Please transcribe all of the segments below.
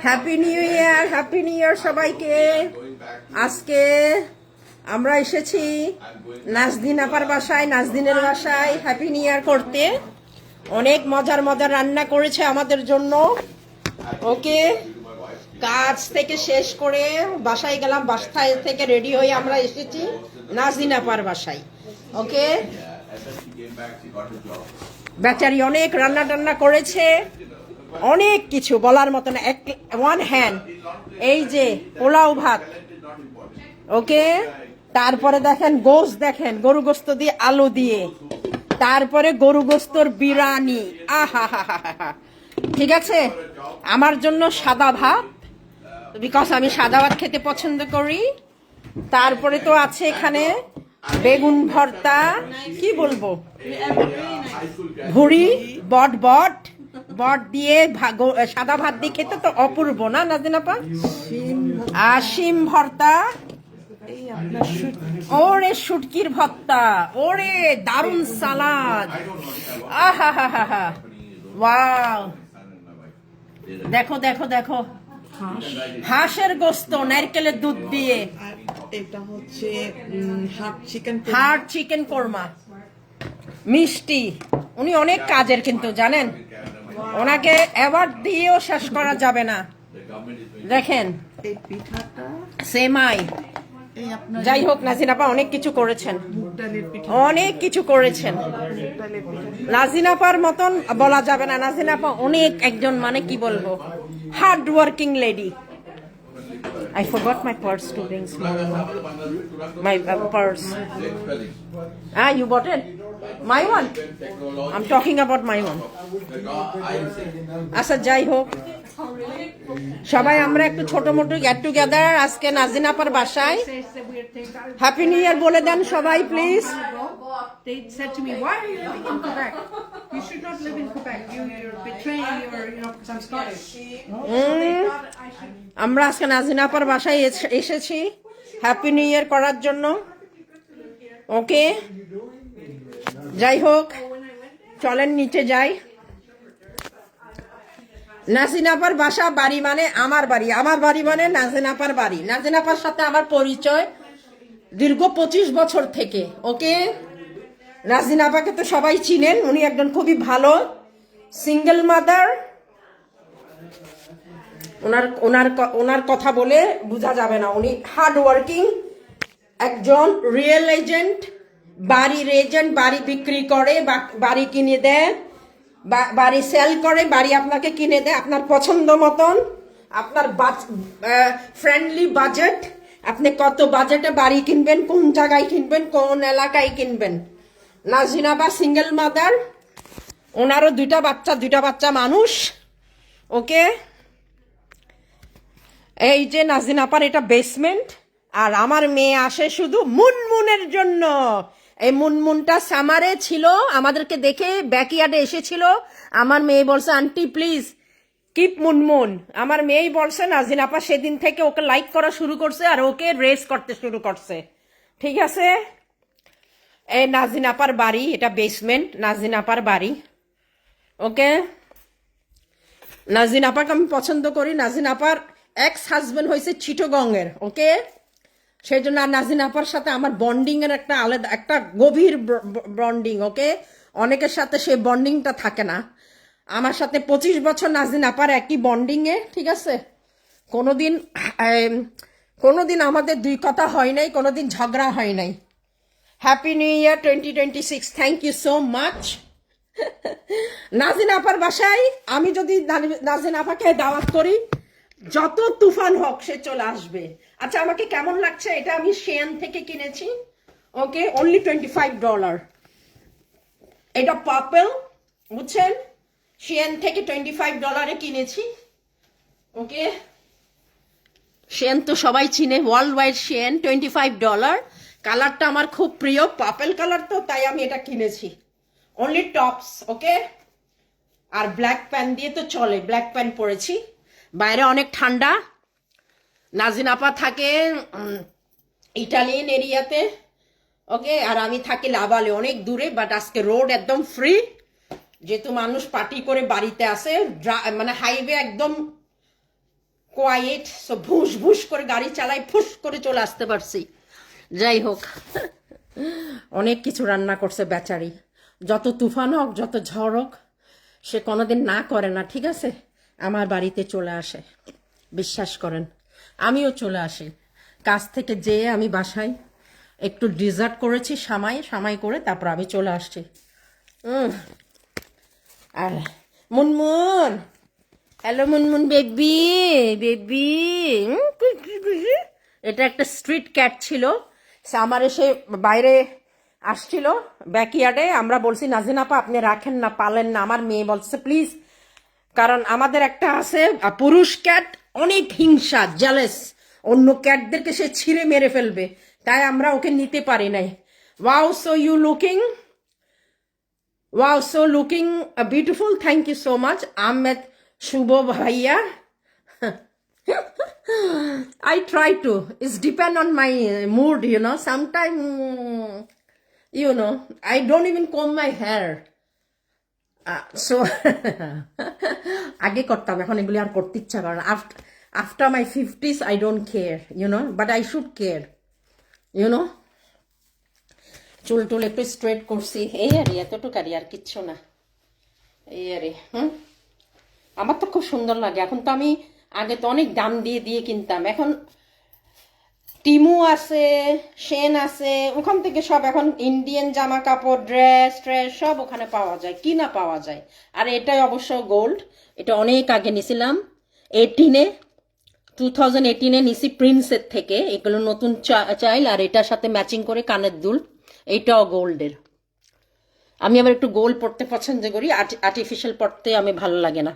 Happy new year, happy new ইয়ার সবাইকে। আজকে আমরা এসেছি নাজদিন আপার বাসায়, নাজদিনের বাসায় হ্যাপি নিউ ইয়ার করতে। অনেক মজার মজার রান্না করেছে আমাদের জন্য। ওকে, কাজ থেকে শেষ করে বাসায় গেলাম, বাসায় থেকে রেডি হয়ে আমরা এসেছি নাজদিন আপার বাসায়। ওকে, বেচারি অনেক রান্না টান্না করেছে, অনেক কিছু বলার মতো না। ওয়ান হ্যান্ড, এই যে পোলাও ভাত, ওকে, তারপরে দেখেন গোস্ত, দেখেন গরু গোস্ত দিয়ে আলু দিয়ে, তারপরে গরু গোস্তর বিরিয়ানি। আহা হা হা হা, ঠিক আছে। আমার জন্য সাদা ভাত, বিকজ আমি সাদা ভাত খেতে পছন্দ করি। তারপরে তো আছে এখানে বেগুন ভর্তা, কি বলবো, ভুড়ি, বট বট বট দিয়ে সাদা ভাত দিয়ে খেতে তো অপূর্ব না নাজদিন আপা? আর শিম ভর্তা, ওরে শুটকির ভর্তা, ওরে দারুন সালাদ, আহা হা হা হা, ওয়াও। দেখো দেখো দেখো, হাঁসের গোস্ত নারকেলের দুধ দিয়ে, এটা হচ্ছে হার্ড চিকেন কোরমা, মিষ্টি। উনি অনেক কাজের কিন্তু জানেন, ওনাকে অ্যাওয়ার্ড দিয়েও শেষ করা যাবে না। দেখেন এই পিঠাটা, সেমাই, এই আপনার যাই হোক নাজিন আপা অনেক কিছু করেছেন, মুগ ডালের পিঠা, অনেক কিছু করেছেন। মুগ ডালের পিঠা। নাজিন আপার মতন বলা যাবে না, নাজিন আপা অনেক একজন, মানে কি বলবো, hard working lady. I forgot my purse to bring small one. My purse. Ah, you bought it? My one? I'm talking about my one. আচ্ছা, যাই হোক, সবাই আমরা একটু ছোট মোটো গেট টুগেদার আজকে নাজিন আপার বাসায়। হ্যাপি নিউ ইয়ার বলে দেন সবাই please. They said to me, "Why are you living in Quebec? You should not live in Quebec. You're betraying your, because I'm Scottish." So they thought I should. আমরা আজকে নাজিন আপার বাসায় এসেছি হ্যাপি নিউ ইয়ার করার জন্য। ওকে, যাই হোক, চলেন নিচে যাই। নাজিন আপার বাসা, বাড়ি মানে আমার বাড়ি, আমার বাড়ি মানে নাজিন আপার বাড়ি। নাজিন আপার সাথে আমার পরিচয় দীর্ঘ 25 বছর থেকে। ওকে, নাজিন আপাকে তো সবাই চিনেন, উনি একজন খুবই ভালো সিঙ্গেল মাদার। ওনার কথা বলে বোঝা যাবে না, উনি হার্ড ওয়ার্কিং একজন রিয়েল এজেন্ট, বাড়ির এজেন্ট। বাড়ি বিক্রি করে, বাড়ি কিনে দেয়, বাড়ি সেল করে, বাড়ি আপনাকে কিনে দেয় আপনার পছন্দ মতন, আপনার ফ্রেন্ডলি বাজেট। আপনি কত বাজেটে বাড়ি কিনবেন, কোন জায়গায় কিনবেন, কোন এলাকায় কিনবেন। নাজিন আপা সিঙ্গেল মাদার, ওনারও দুইটা বাচ্চা মানুষ। ওকে, এই যে নাজিন আপার এটা বেসমেন্ট, আর আমার মেয়ে আসে শুধু মুনমুনের জন্য। এই মুনমুনটা সামারে ছিল, আমাদেরকে দেখে ব্যাকইয়ার্ডে এসেছিল। আমার মেয়ে বলছে, আন্টি প্লিজ কিপ মুনমুন। আমার মেয়েই বলছে, নাজিন আপা সেদিন থেকে ওকে লাইক করা শুরু করছে আর ওকে রেস করতে শুরু করছে। ঠিক আছে, এই নাজিন আপার বাড়ি, এটা বেসমেন্ট, নাজিন আপার বাড়ি। ওকে, নাজিন আপাকে আমি পছন্দ করি। নাজিন আপার এক্স হাজবেন্ড হয়েছে চিটগংয়ের। ওকে, সেই জন্য আর নাজিন আপার সাথে আমার বন্ডিং এর একটা আলাদা, একটা গভীর বন্ডিং। ওকে, অনেকের সাথে সেই বন্ডিংটা থাকে না। আমার সাথে 25 বছর নাজিন আপার একই বন্ডিং এ। ঠিক আছে, কোনোদিন আমাদের দুই কথা হয় নাই, কোনোদিন ঝগড়া হয় নাই। Happy new year 2026, thank you so much. Nazin আপার বাসায় আমি যদি নাজিন আপাকে দাওয়াত করি, যত তুফান হোক সে চলে আসবে। আচ্ছা, আমাকে কেমন লাগছে, এটা আমি শেন থেকে কিনেছি। ওকে, অনলি $25। এটা পার্পল, বুঝছেন, শেন থেকে $25 কিনেছি। ওকে, শেন তো সবাই চিনে, ওয়ার্ল্ড ওয়াইড শেন, $25। কালারটা আমার খুব প্রিয়, পার্পল কালার, তো তাই আমি এটা কিনেছি। Only tops. ওকে, আর ব্ল্যাক প্যান্ট দিয়ে তো চলে, ব্ল্যাক প্যান্ট পরেছি। বাইরে অনেক ঠান্ডা। নাজিন আপা থাকে ইটালিয়ান এরিয়াতে। ওকে, আর আমি থাকি লাভালে, অনেক দূরে। বাট আজকে রোড একদম ফ্রি, যেহেতু মানুষ পার্টি করে বাড়িতে আসে, মানে হাইওয়ে একদম কোয়াইট, সো ভুস ভুস করে গাড়ি চালাই, ফুস করে চলে আসতে পারছি। যাই হোক, অনেক কিছু রান্না করছে বেচারি। যত তুফান হোক, যত ঝড় হোক, সে কোনোদিন না করে না, ঠিক আছে? আমার বাড়িতে চলে আসে, বিশ্বাস করেন। আমিও চলে আসি কাজ থেকে যেয়ে, আমি বাসায় একটু ডিজার্ট করেছি, সামাই করে তারপর আমি চলে আসছি। আর Munmun, hello Munmun baby, baby. এটা একটা স্ট্রিট ক্যাট ছিল, সে আমার এসে বাইরে আসছিল ব্যাকইয়ার্ডে। আমরা বলছি নাজিন আপা আপনি রাখেন না, পালেন না। আমার মেয়ে বলছে প্লিজ, কারণ আমাদের একটা আছে পুরুষ ক্যাট, অনেক হিংসা, জেলাস, অন্য ক্যাটদেরকে সে ছিঁড়ে মেরে ফেলবে, তাই আমরা ওকে নিতে পারি নাই। Wow, so you looking, wow, so looking beautiful, thank you so much, Ahmed Shubho bhaiya. I try to, it's depend on my mood, you know, sometime, you know, I don't even comb my hair, so আগে করতাম, এখন এগুলি আর করতে ইচ্ছা করে না। After my 50s I don't care, you know, but I should care, you know. চুল টুল একটু স্ট্রেট করছি, এই আরে, এতটুকারি, আর কিচ্ছু না, এই আরে। আমার তো খুব সুন্দর লাগে এখন। তো আমি আগে তো অনেক দাম দিয়ে দিয়ে কিনতাম, এখন টিমু আছে, শেন আছে, ওখান থেকে সব এখন ইন্ডিয়ান জামা কাপড়, ড্রেস ট্রেস সব ওখানে পাওয়া যায়, কিনা পাওয়া যায়। আর এটাই অবশ্য গোল্ড, এটা অনেক আগে নিছিলাম, 2018-এ নিছি প্রিন্সের থেকে। এগুলো নতুন চাইল, আর এটার সাথে ম্যাচিং করে কানের দুল, এইটাও গোল্ডের। আমি আবার একটু গোল্ড পরতে পছন্দ করি, আর্টিফিশিয়াল পরতে আমি ভালো লাগে না।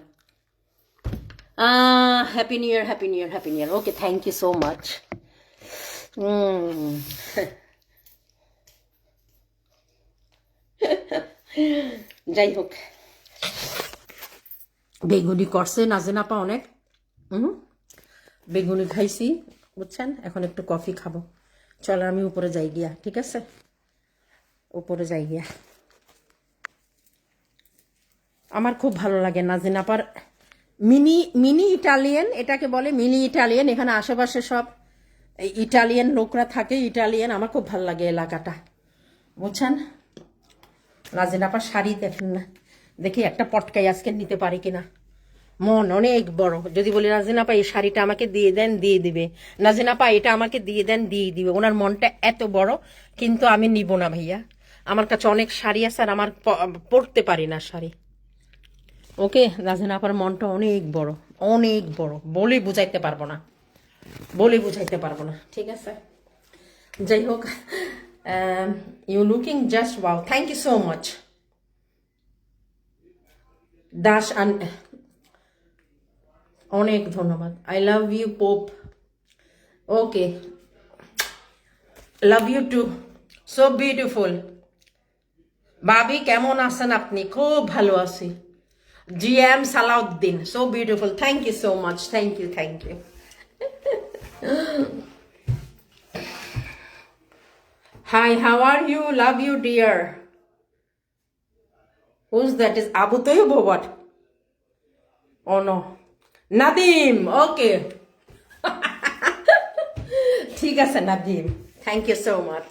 Happy new year, happy new year, happy new year. Okay, thank you so much. যাই হোক, বেগুনি করছে নাজিন আপা অনেক, বেগুনি খাইছি, বুঝছেন? এখন একটু কফি খাবো। চলো আমি উপরে যাই গিয়া, ঠিক আছে? উপরে যাই গিয়া। আমার খুব ভালো লাগে নাজিন আপার মিনি ইটালিয়ান, এটাকে বলে মিনি ইটালিয়ান। এখানে আশেপাশে সব ইটালিয়ান লোকরা থাকে, ইটালিয়ান। আমার খুব ভালো লাগে এলাকাটা, বুঝছেন? নাজিন আপার শাড়ি দেখেন না, দেখি একটা পটকাই আজকে নিতে পারি কিনা। মন অনেক বড়, যদি বলি নাজিন আপা এই শাড়িটা আমাকে দিয়ে দেন, দিয়ে দিবে। নাজিন আপা এটা আমাকে দিয়ে দেন, দিয়ে দিবে। ওনার মনটা এত বড়, কিন্তু আমি নিব না ভাইয়া। আমার কাছে অনেক শাড়ি আছে, আর আমার পরতে পারি না শাড়ি। ওকে, নাজিন আপার মনটা অনেক বড়, অনেক বড়, বলে বুঝাইতে পারবো না, বলে বুঝাইতে পারবো না, ঠিক আছে? যাই হোক, you looking just wow, thank you so much Das, অনেক ধন্যবাদ। আই লাভ ইউ পোপ। Okay, love you too, so beautiful. ভাবি কেমন আছেন আপনি? খুব ভালো আছি। GM Salahuddin, so beautiful, thank you so much, thank you, thank you. Hi, how are you? Love you dear. Who's that? Is Abu Tayyib or what? Oh no, Nadim. Okay. ঠিক আছে Nadim, thank you so much.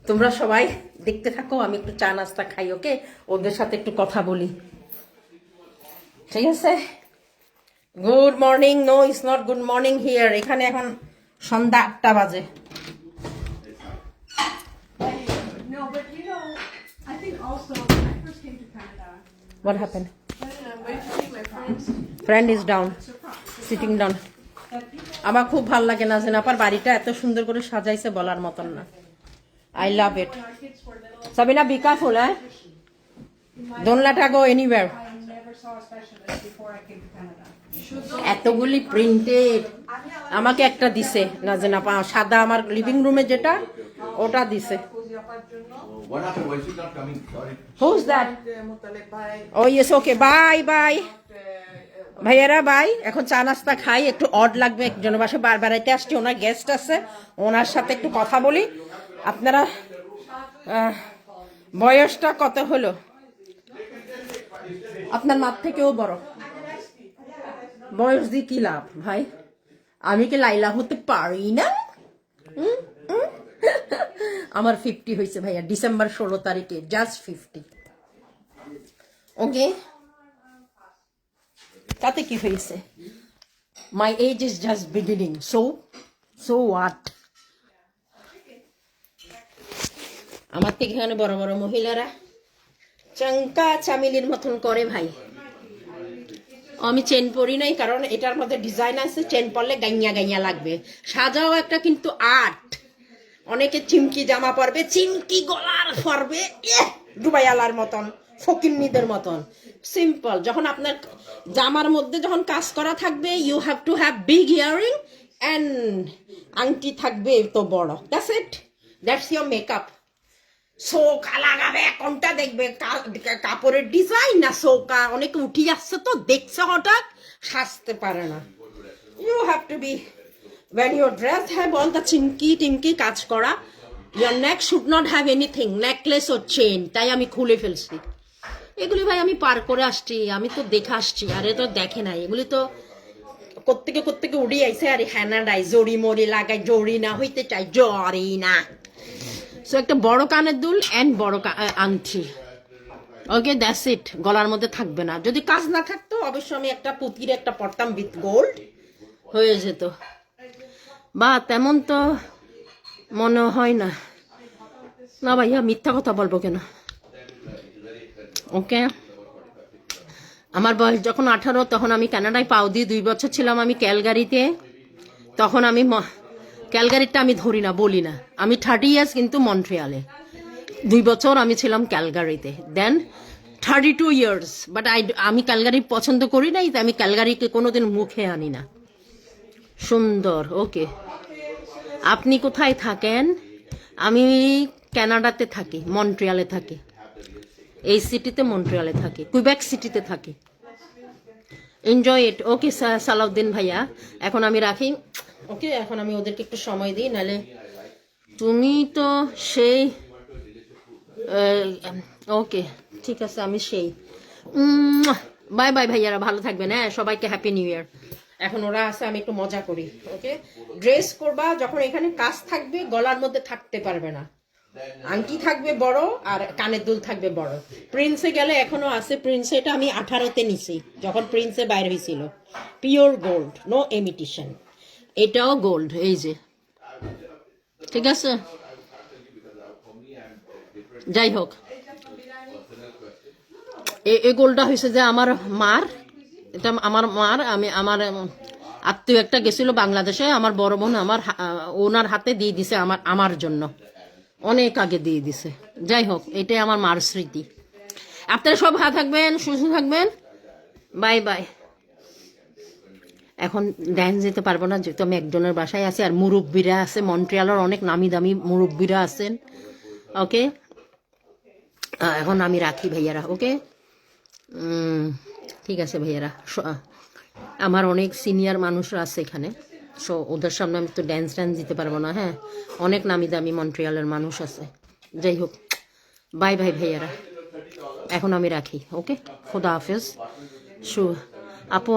তোমরা সবাই দেখতে থাকো, আমি একটু চা নাস্তা খাই, ওকে? ওদের সাথে একটু কথা বলি, ঠিক আছে? Good morning. No, it's not good morning here. এখানে এখন সন্ধ্যা 8টা বাজে। No, but you know, I think also when I first came to Canada, What happened? I'm going to take my friends. Friend is down, sitting down. আমার খুব ভালো লাগে নাজিন আপার বাড়িটা, এত সুন্দর করে সাজাইছে বলার মতন না। I love it. When our kids were little, Sabina, be careful, হ্যাঁ? Don't let her go anywhere. I never saw a specialist before I came to Canada. এতগুলি প্রিন্টেড। আমাকে একটা দিছে নাজিন আপা, সাদা, আমার লিভিং রুমে যেটা, ওটা দিছে। What happened? Why is she not coming? Sorry. Who's that? Motaleb ভাই, Oh yes, okay, bye bye ভাইয়ারা, বাই। এখন চা নাস্তা খাই, একটু অড লাগবে, একজনের বাসে বার বেড়াইতে আসছি, ওনার গেস্ট আছে, ওনার সাথে একটু কথা বলি। আপনারা বয়সটা কত হলো? আপনার মাপ থেকেও বড়। বয়স দিয়ে কি লাভ ভাই? আমি কি লাইলা হতে পারি না? হুম? হুম? আমার 50 হয়েছে ভাইয়া, ডিসেম্বর 16 তারিখে, জাস্ট 50। ওকে, তাতে কি হয়েছে? My age is just beginning, so what? আমার থেকে এখানে বড় বড় মহিলারা চাঙ্কা চামিলির মতন করে ভাই। আমি চেন পরি নাই, কারণ এটার মধ্যে ডিজাইন আছে, চেন পরলে গাইয়া গাইয়া লাগবে। সাজাও একটা কিন্তু আর্ট। অনেকে চিমকি জামা পরবে, চিমকি গলার পরবে, দুবাই আলার মতন, ফকিন্নিদের মতন। সিম্পল। যখন আপনার জামার মধ্যে যখন কাজ করা থাকবে, you have to have big earring and আংটি থাকবে তো বড়। That's it, that's your makeup. চৌকা লাগাবে, কোনটা দেখবে, কাপড়ের ডিজাইন না চৌকা? অনেকে উঠি যাচ্ছে তো, দেখছে হঠাৎ, সাজতে পারে না। You have to be, when your dress have all the চিমকি টিমকি কাজ করা, your neck should not have anything, necklace or chain। তাই আমি খুলে ফেলছি এগুলি ভাই। আমি পার করে আসছি, আমি তো দেখে আসছি। আরে তো দেখে নাই, এগুলি তো কোত্থেকে উড়ি আইছে। আরে হ্যানাডাই জড়ি মরি লাগাই, জড়ি না হইতে চাই, জড়ি না। সো একটা বড় কানের দুল অ্যান্ড বড় আংটি। ওকে, দ্যাটস ইট। গলার মধ্যে থাকবে না। যদি কাজ না থাকতো অবশ্য আমি একটা পুঁতির একটা পরতাম উইথ গোল্ড, হয়ে যেত। বা তেমন তো মনে হয় না। না ভাইয়া, মিথ্যা কথা বলবো কেন? ওকে, আমার বয়স যখন 18, তখন আমি কানাডায় পাও দিয়ে 2 বছর ছিলাম আমি ক্যালগারিতে। তখন আমি ক্যালগারিটা আমি ধরি না, বলি না। আমি 30 ইয়ার্স কিন্তু মন্ট্রিয়ালে। 2 বছর আমি ছিলাম ক্যালগারিতে। দেন 32 ইয়ার্স। বাট আমি ক্যালগারি পছন্দ করি নাই, তাই আমি ক্যালগারিকে কোনোদিন মুখে আনি না। সুন্দর। ওকে, আপনি কোথায় থাকেন? আমি কানাডাতে থাকি, মন্ট্রিয়ালে থাকি। এই সিটিতে, মন্ট্রিয়ালে থাকি, কুইবেক সিটিতে থাকি। Enjoy it. ওকে সালাউদ্দিন ভাইয়া, এখন আমি রাখি। ওকে, এখন আমি ওদেরকে একটু সময় দিই, নাহলে তুমি তো সেই। ওকে ঠিক আছে, আমি সেই। বাই বাই ভাইয়ারা, ভালো থাকবেন। হ্যাঁ, সবাইকে হ্যাপি নিউ ইয়ার। এখন ওরা আছে, আমি একটু মজা করি। ওকে, ড্রেস করবা যখন এখানে কাজ থাকবে, গলার মধ্যে থাকতে পারবে না। আংটি থাকবে বড় আর কানের দুল থাকবে বড়। প্রিন্সে গেলে এখনো আছে। প্রিন্সে এটা আমি 18তে নিছি, যখন প্রিন্সে বাইরে হয়েছিল। Pure gold, no imitation. এটাও গোল্ড, এই যে। ঠিক আছে, যাই হোক, এই গোলটা হয়েছে যে আমার মার। এটা আমার মার। আমার আত্মীয় একটা গেছিল বাংলাদেশে, আমার বড় বোন ওনার হাতে দিয়ে দিছে আমার জন্য, অনেক আগে দিয়ে দিছে। যাই হোক, এটাই আমার মার স্মৃতি। আপনারা সব ভালো থাকবেন, সুস্থ থাকবেন। Bye bye. এখন ড্যান্স যেতে পারবো না, যেহেতু আমি একজনের বাসায় আছি, আর মুরব্বীরা আছে, মন্ট্রিয়ালের অনেক নামি দামি মুরব্বীরা আছেন। ওকে, এখন আমি রাখি ভাইয়ারা। ওকে, ঠিক আছে ভাইয়ারা। আমার অনেক সিনিয়র মানুষরা আছে এখানে, সো ওদের সামনে আমি তো ড্যান্স দিতে পারবো না। হ্যাঁ, অনেক নামি দামি মন্ট্রিয়ালের মানুষ আছে। যাই হোক, বাই বাই ভাইয়ারা, এখন আমি রাখি। ওকে, খোদা হাফেজ। আপু,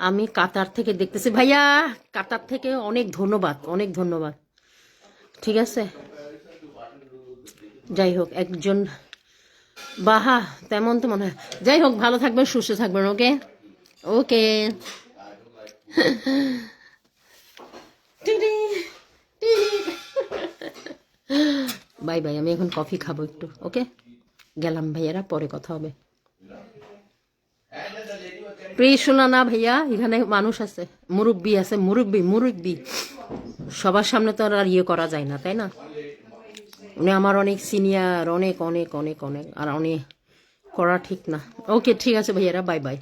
আমি কাতার থেকে দেখতেছি ভাইয়া। কাতার থেকে অনেক ধন্যবাদ, অনেক ধন্যবাদ। ঠিক আছে, যাই হোক, একজন বাহা তেমন তো মনে হয়। যাই হোক, ভালো থাকবেন, সুস্থ থাকবেন। ওকে ওকে, বাই বাই। আমি এখন কফি খাবো একটু। ওকে, গেলাম ভাইয়ারা, পরে কথা হবে। প্লিজ শোনা না ভাইয়া, এখানে মানুষ আছে, মুরব্বী আছে, মুরব্বী। সবার সামনে তো আর ইয়ে করা যায় না, তাই না? উনি আমার অনেক সিনিয়র, অনেক অনেক অনেক অনেক, আর অনেক করা ঠিক না। ওকে, ঠিক আছে ভাইয়ারা, বাই বাই।